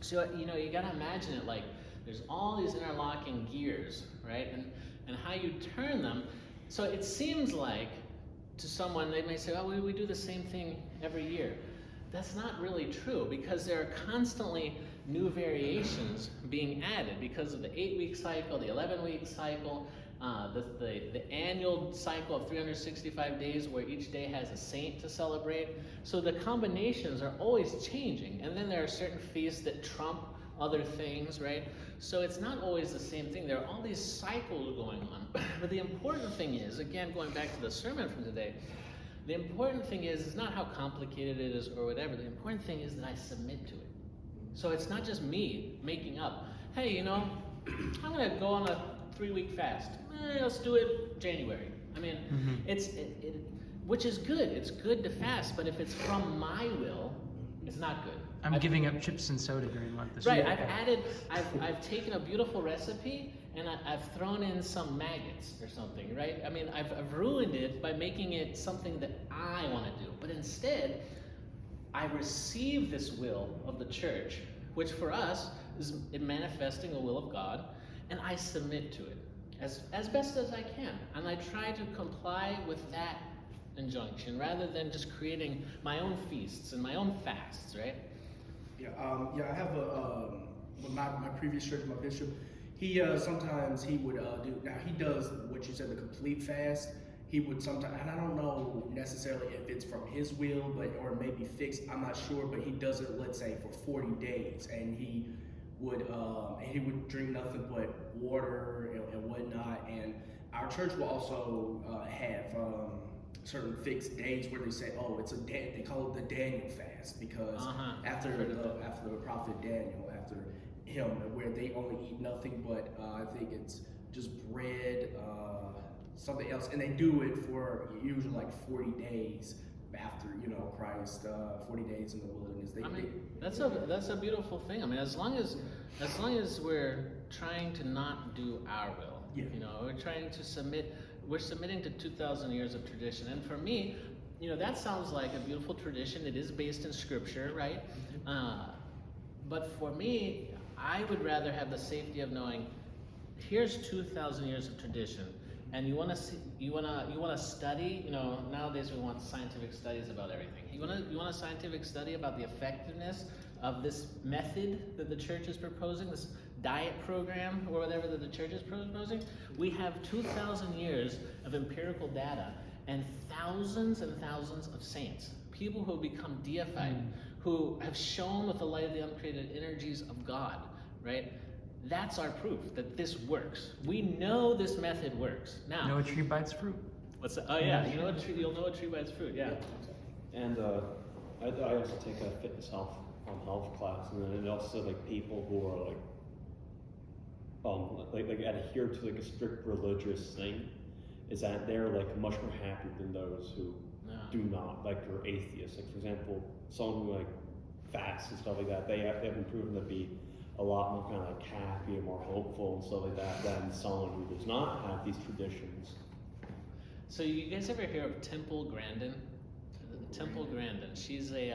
So, you got to imagine it like there's all these interlocking gears, right? And how you turn them. So it seems like to someone, they may say, oh, we do the same thing every year. That's not really true, because there are constantly new variations being added because of the 8-week cycle, the 11-week cycle, the annual cycle of 365 days where each day has a saint to celebrate. So the combinations are always changing, and then there are certain feasts that trump other things, right? So it's not always the same thing. There are all these cycles going on. But the important thing is, again, going back to the sermon from today, the important thing is not how complicated it is or whatever. The important thing is that I submit to it. So it's not just me making up, hey, I'm going to go on a 3-week fast. Let's do it January. I mean, which is good. It's good to fast, but if it's from my will, it's not good. I'm giving up chips and soda during Lent this right, year. I've taken a beautiful recipe and I've thrown in some maggots or something, right? I mean, I've ruined it by making it something that I want to do. But instead, I receive this will of the church, which for us is manifesting the will of God, and I submit to it as best as I can, and I try to comply with that injunction rather than just creating my own feasts and my own fasts, right? I have my previous church, my bishop, he sometimes he would do, now he does what you said, the complete fast. He would sometimes, and I don't know necessarily if it's from his will, or maybe fixed, I'm not sure, but he does it, let's say, for 40 days, and he would drink nothing but water and whatnot. And our church will also have certain fixed days where they say, oh, they call it the Daniel fast, because after the prophet Daniel, after him, where they only eat nothing but I think it's just bread, something else, and they do it for usually like 40 days after Christ, 40 days in the wilderness. That's a beautiful thing. I mean, as long as we're trying to not do our will, we're trying to submit. We're submitting to 2,000 years of tradition, and for me, that sounds like a beautiful tradition. It is based in Scripture, right? But for me, I would rather have the safety of knowing, here's 2,000 years of tradition. And you want to study. Nowadays we want scientific studies about everything. You want a scientific study about the effectiveness of this method that the church is proposing, this diet program or whatever that the church is proposing. We have 2,000 years of empirical data and thousands of saints, people who have become deified, who have shone with the light of the uncreated energies of God, right? That's our proof that this works. We know this method works. Now, You know a tree bites fruit. What's that? Oh yeah, you'll know a tree bites fruit. Yeah. And I also take a fitness health class, and then also like people who are like adhere to like a strict religious thing, is that they're like much more happy than those who do not, like are atheists. Like for example, someone who like fasts and stuff like that, they have been proven to be a lot more kind of like happy and more hopeful and stuff like that than someone who does not have these traditions. So you guys ever hear of Temple Grandin? Temple Grandin. She's she's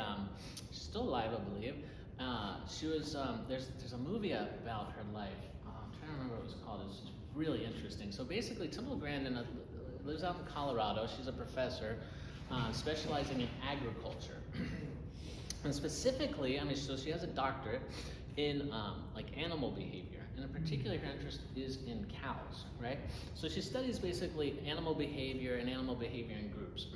still alive, I believe. She was there's a movie about her life. I'm trying to remember what it was called. It's really interesting. So basically, Temple Grandin lives out in Colorado. She's a professor specializing in agriculture, and specifically, so she has a doctorate in like animal behavior, and in particular her interest is in cows, right? So she studies basically animal behavior and animal behavior in groups.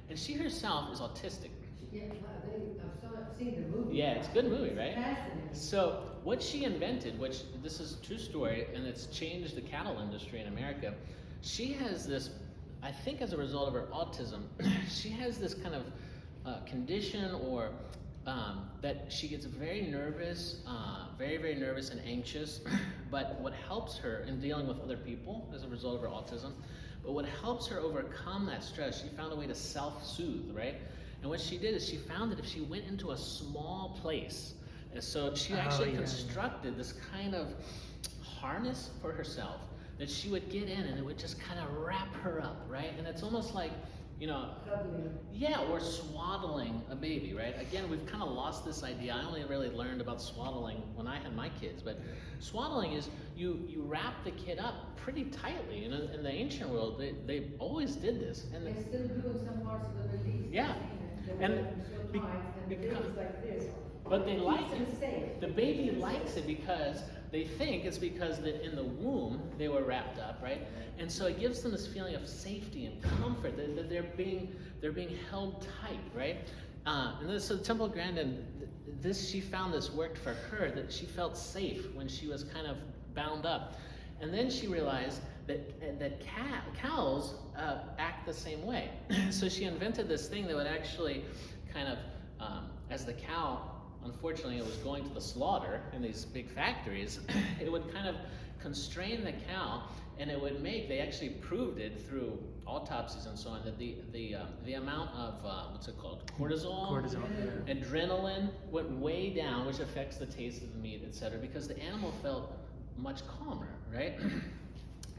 And she herself is autistic. Yeah, I've seen the movie. Yeah, it's a good movie, right? Fascinating. So what she invented, which this is a true story, and it's changed the cattle industry in America, she has this, I think as a result of her autism, she has this kind of condition or that she gets very nervous, very nervous and anxious. But what helps her in dealing with other people as a result of her autism, but what helps her overcome that stress, she found a way to self-soothe, right? And what she did is she found that if she went into a small place, and so she actually constructed this kind of harness for herself that she would get in and it would just kind of wrap her up, right? And it's almost like, or swaddling a baby, right? Again, we've kind of lost this idea. I only really learned about swaddling when I had my kids, but swaddling is you wrap the kid up pretty tightly. In the ancient world, they always did this. And they still do in some parts of the Middle East. Yeah. And the baby's like this. But they like it. The baby likes it because they think it's because that in the womb they were wrapped up, right? And so it gives them this feeling of safety and comfort that they're being held tight, right? So Temple Grandin, she found this worked for her, that she felt safe when she was kind of bound up, and then she realized that cows act the same way. So she invented this thing that would actually kind of, as the cow, unfortunately, it was going to the slaughter in these big factories, it would kind of constrain the cow, and it would they actually proved it through autopsies and so on, that the amount of, cortisol, adrenaline went way down, which affects the taste of the meat, etc., because the animal felt much calmer, right?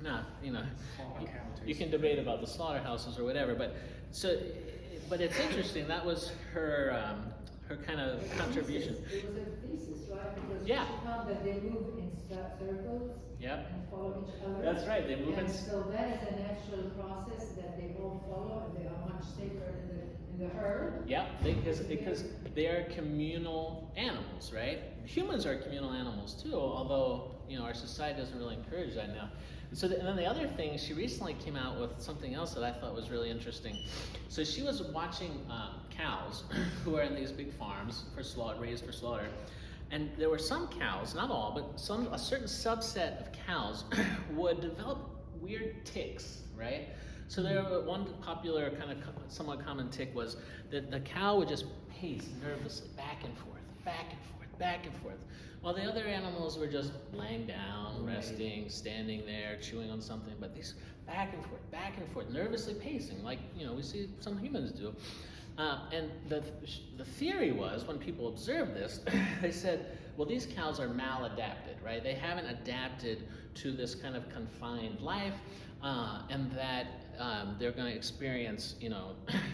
Now, you can debate about the slaughterhouses or whatever, but it's interesting. That was her kind of contribution. It was a thesis, right? Because Yeah. she found that they move in circles Yep. and follow each other. That's right. They move in. And so that is a natural process that they all follow, and they are much safer in the herd. Yeah, because they are communal animals, right? Humans are communal animals too, although our society doesn't really encourage that now. And so, and then the other thing, she recently came out with something else that I thought was really interesting. So she was watching cows who are in these big farms for slaughter, raised for slaughter, and there were some cows, not all, but a certain subset of cows would develop weird tics, right? So there, one popular kind of somewhat common tic was that the cow would just pace nervously back and forth, back and forth, back and forth, while the other animals were just laying down, resting, standing there, chewing on something. But these back and forth, nervously pacing, like we see some humans do. And the theory was, when people observed this, they said, well, these cows are maladapted, right? They haven't adapted to this kind of confined life, and that they're going to experience,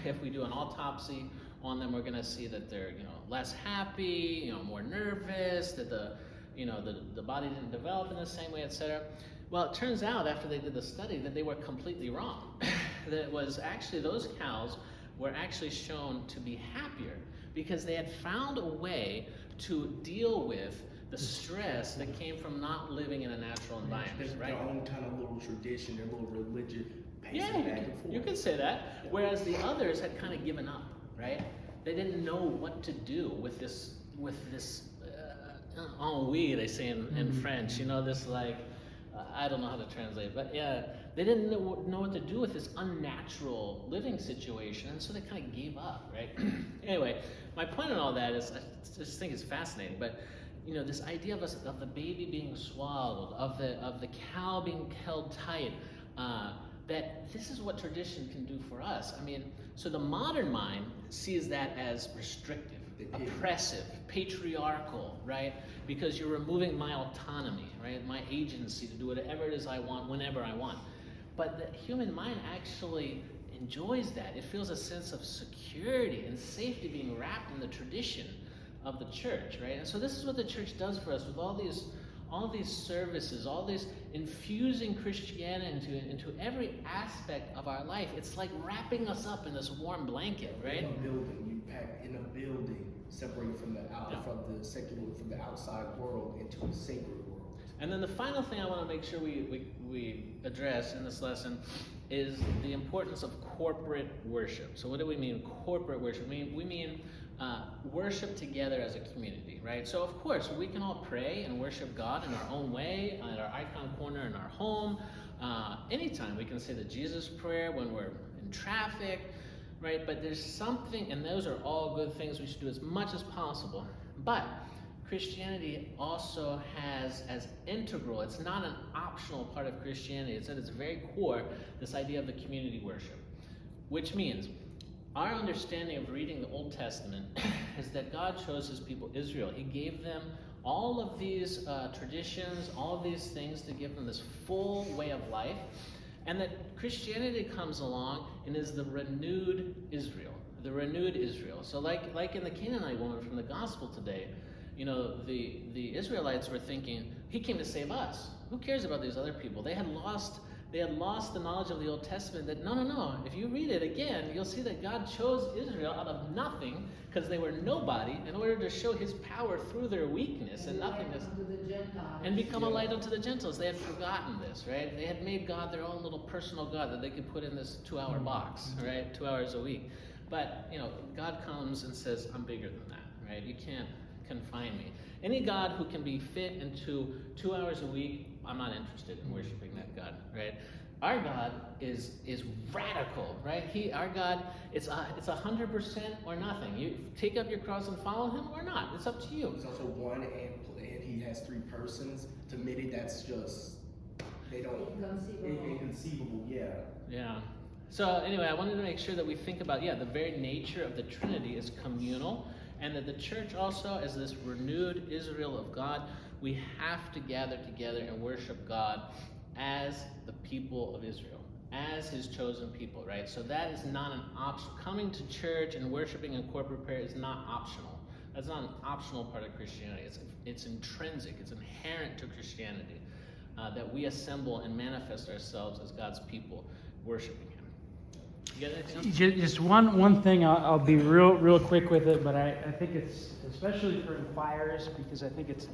if we do an autopsy on them, we're going to see that they're, less happy, more nervous, that the body didn't develop in the same way, etc. Well, it turns out after they did the study that they were completely wrong. That it was actually those cows were actually shown to be happier because they had found a way to deal with the stress that came from not living in a natural environment, right? Their own kind of little tradition, their little religion, pacing Yeah, back and forth. you can say that. Whereas the others had kind of given up, right? They didn't know what to do with this ennui, they say in French. This like, I don't know how to translate, but yeah, they didn't know what to do with this unnatural living situation, and so they kind of gave up, right? Anyway, my point on all that is, I just think it's fascinating, but this idea of the baby being swallowed, of the cow being held tight, that this is what tradition can do for us. I mean, so the modern mind sees that as restrictive, oppressive, patriarchal, right? Because you're removing my autonomy, right? My agency to do whatever it is I want, whenever I want. But the human mind actually enjoys that. It feels a sense of security and safety being wrapped in the tradition of the church, right? And so this is what the church does for us with all these services, all this infusing Christianity into every aspect of our life. It's like wrapping us up in this warm blanket, right? In a building, you pack in a building, separated from the from the outside world into a sacred world. And then the final thing I want to make sure we address in this lesson is the importance of corporate worship. So what do we mean corporate worship? We mean worship together as a community, right? So of course we can all pray and worship God in our own way, at our icon corner in our home. Anytime we can say the Jesus prayer when we're in traffic, right? But there's something, and those are all good things we should do as much as possible. But Christianity also has as integral, it's not an optional part of Christianity, it's at its very core, this idea of the community worship. Which means our understanding of reading the Old Testament is that God chose his people Israel. He gave them all of these traditions, all of these things to give them this full way of life. And that Christianity comes along and is the renewed Israel. The renewed Israel. So like in the Canaanite woman from the gospel today, the Israelites were thinking, he came to save us. Who cares about these other people? They had lost the knowledge of the Old Testament that no. If you read it again, you'll see that God chose Israel out of nothing, because they were nobody, in order to show his power through their weakness and nothingness. And become a light unto the Gentiles. They had forgotten this, right? They had made God their own little personal God that they could put in this 2-hour box, right? 2 hours a week. But, God comes and says, I'm bigger than that, right? You can't confine me. Any God who can be fit into 2 hours a week, I'm not interested in worshiping that God, right? Our God is radical, right? Our God, it's 100% or nothing. You take up your cross and follow him or not. It's up to you. He's also one, and he has 3 persons. To many, that's just inconceivable. Yeah. So anyway, I wanted to make sure that we think about, the very nature of the Trinity is communal, and that the church also, as this renewed Israel of God, we have to gather together and worship God as the people of Israel, as his chosen people, right? So that is not an option. Coming to church and worshiping in corporate prayer is not optional. That's not an optional part of Christianity. It's intrinsic. It's inherent to Christianity that we assemble and manifest ourselves as God's people, worshiping Him. You get anything else? Just one thing. I'll be real quick with it, but I think it's especially for inquirers, because I think it's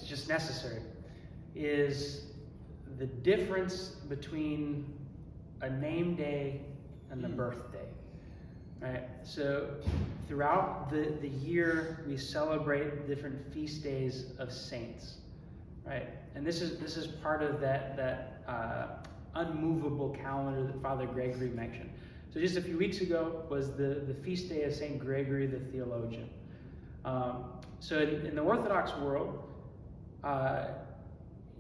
just necessary. Is the difference between a name day and a birthday, right? So throughout the year, we celebrate different feast days of saints, right? And this is part of that unmovable calendar that Father Gregory mentioned. So just a few weeks ago was the feast day of Saint Gregory the theologian. So in the Orthodox world,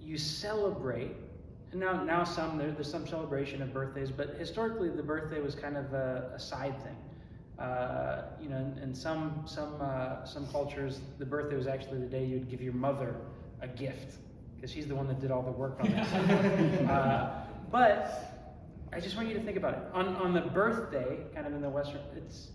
you celebrate, and now there's some celebration of birthdays, but historically the birthday was kind of a side thing. In some cultures, the birthday was actually the day you'd give your mother a gift, because she's the one that did all the work on that. But I just want you to think about it. On the birthday, kind of in the Western, it's,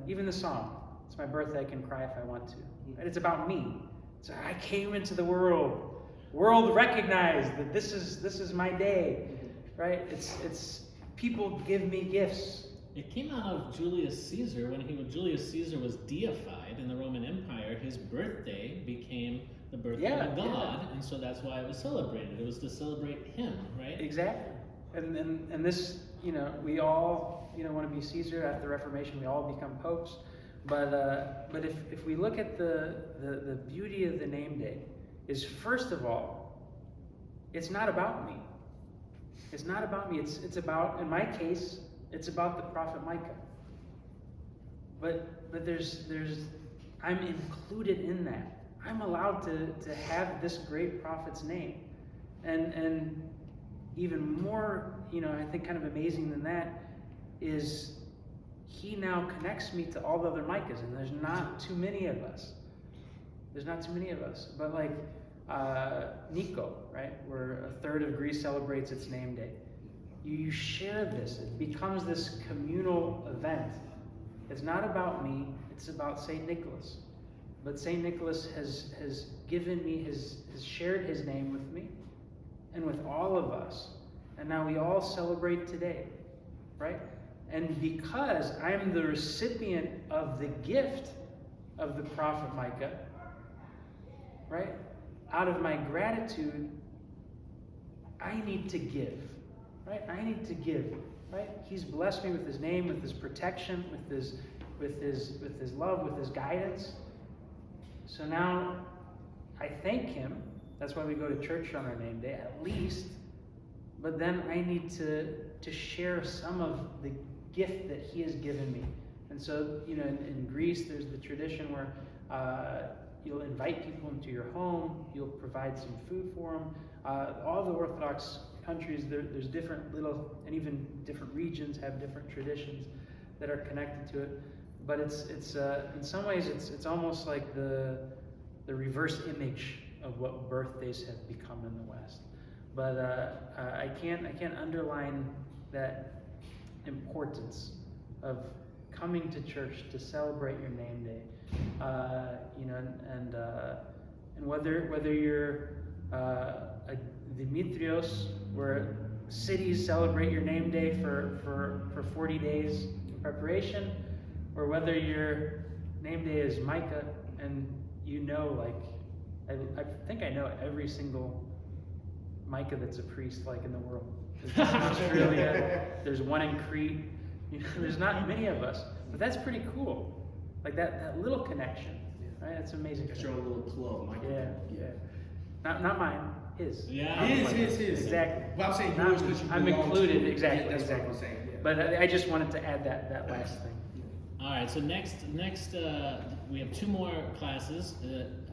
even the song, it's my birthday, I can cry if I want to. Right? It's about me. So I came into the world recognized that this is my day, right? It's people give me gifts. It came out of Julius Caesar. When Julius Caesar was deified in the Roman Empire, his birthday became the birthday of God, and so that's why it was celebrated. It was to celebrate him, right? Exactly. And this, we all, want to be Caesar. At the Reformation, we all become popes. But if we look at the beauty of the name day, is first of all, it's not about me. It's not about me. It's about, in my case, it's about the prophet Micah. But there's I'm included in that. I'm allowed to have this great prophet's name. And even more, I think kind of amazing than that is he now connects me to all the other Micahs, and there's not too many of us. But like Nico, right, where a third of Greece celebrates its name day. You share this. It becomes this communal event. It's not about me. It's about St. Nicholas. But St. Nicholas has given me, has shared his name with me and with all of us. And now we all celebrate today, right? And because I'm the recipient of the gift of the prophet Micah, right? Out of my gratitude, I need to give, right? I need to give, right? He's blessed me with his name, with his protection, with his love, with his guidance. So now I thank him. That's why we go to church on our name day, at least. But then I need to share some of the gift that he has given me. And so, in Greece, there's the tradition where you'll invite people into your home, you'll provide some food for them. All the Orthodox countries, there's different little, and even different regions have different traditions that are connected to it. But it's in some ways it's almost like the reverse image of what birthdays have become in the West. But I can't underline that importance of coming to church to celebrate your name day. And whether you're a Dimitrios, where cities celebrate your name day for 40 days in preparation, or whether your name day is Micah, and I think I know every single Micah that's a priest, in the world. There's one in Australia, there's one in Crete. There's not many of us, but that's pretty cool. Like that little connection, right? That's amazing. That's your own little club, Micah. Yeah. Not mine. His. Yeah. His. Exactly. Well, I'm saying yours because I'm included. Exactly. Yeah, that's exactly. what I'm saying. Yeah. But I just wanted to add that last thing. All right. So next, we have 2 more classes.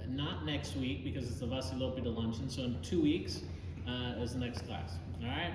Not next week because it's the Vasilopita luncheon. So in 2 weeks is the next class. All right.